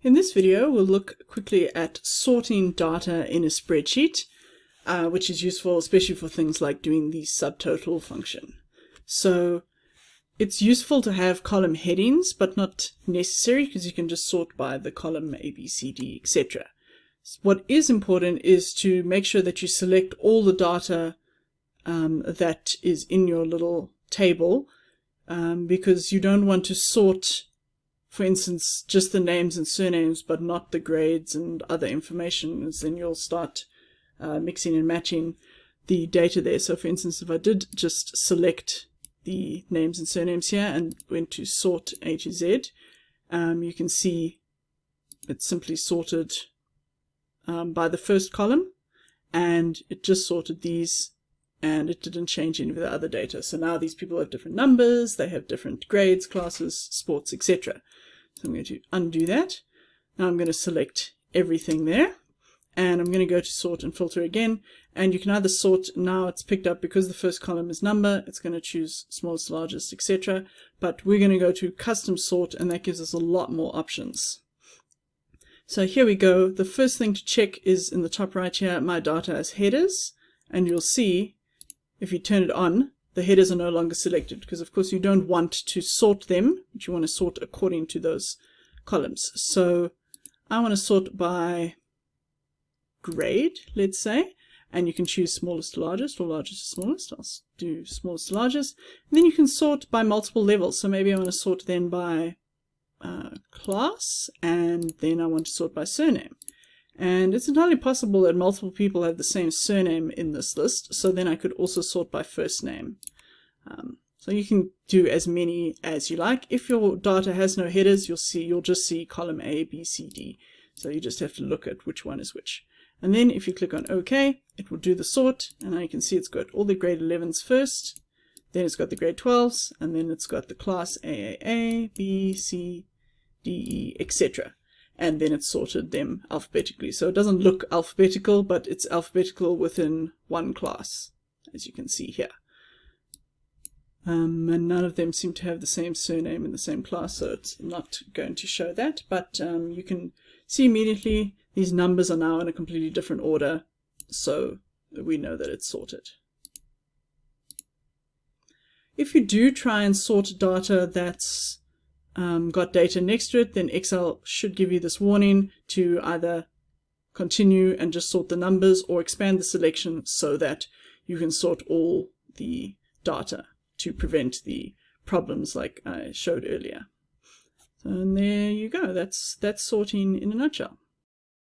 In this video, we'll look quickly at sorting data in a spreadsheet, which is useful especially for things like doing the subtotal function. So it's useful to have column headings, but not necessary because you can just sort by the column A, B, C, D, etc. What is important is to make sure that you select all the data that is in your little table, because you don't want to sort, for instance, just the names and surnames, but not the grades and other information, as then you'll start mixing and matching the data there. So for instance, if I did just select the names and surnames here and went to sort A to Z, you can see it's simply sorted by the first column, and it just sorted these, and it didn't change any of the other data. So now these people have different numbers, they have different grades, classes, sports, etc. So I'm going to undo that. Now I'm going to select everything there, and I'm going to go to sort and filter again, and you can either sort, now it's picked up because the first column is number, it's going to choose smallest, largest, etc. But we're going to go to custom sort, and that gives us a lot more options. So here we go. The first thing to check is in the top right here, my data as headers, and you'll see if you turn it on, the headers are no longer selected because of course you don't want to sort them, but you want to sort according to those columns. So I want to sort by grade, let's say, and you can choose smallest to largest or largest to smallest. I'll do smallest to largest. And then you can sort by multiple levels. So maybe I want to sort then by class, and then I want to sort by surname. And it's entirely possible that multiple people have the same surname in this list, so then I could also sort by first name. So you can do as many as you like. If your data has no headers, you'll just see column A, B, C, D. So you just have to look at which one is which. And then if you click on OK, it will do the sort, and now you can see it's got all the grade 11s first, then it's got the grade 12s, and then it's got the class AAA, B, C, D, E, etc. And then it's sorted them alphabetically. So it doesn't look alphabetical, but it's alphabetical within one class, as you can see here. And none of them seem to have the same surname in the same class, so it's not going to show that. But you can see immediately these numbers are now in a completely different order, so we know that it's sorted. If you do try and sort data that's got data next to it, then Excel should give you this warning to either continue and just sort the numbers or expand the selection so that you can sort all the data to prevent the problems like I showed earlier. So, and there you go. That's sorting in a nutshell.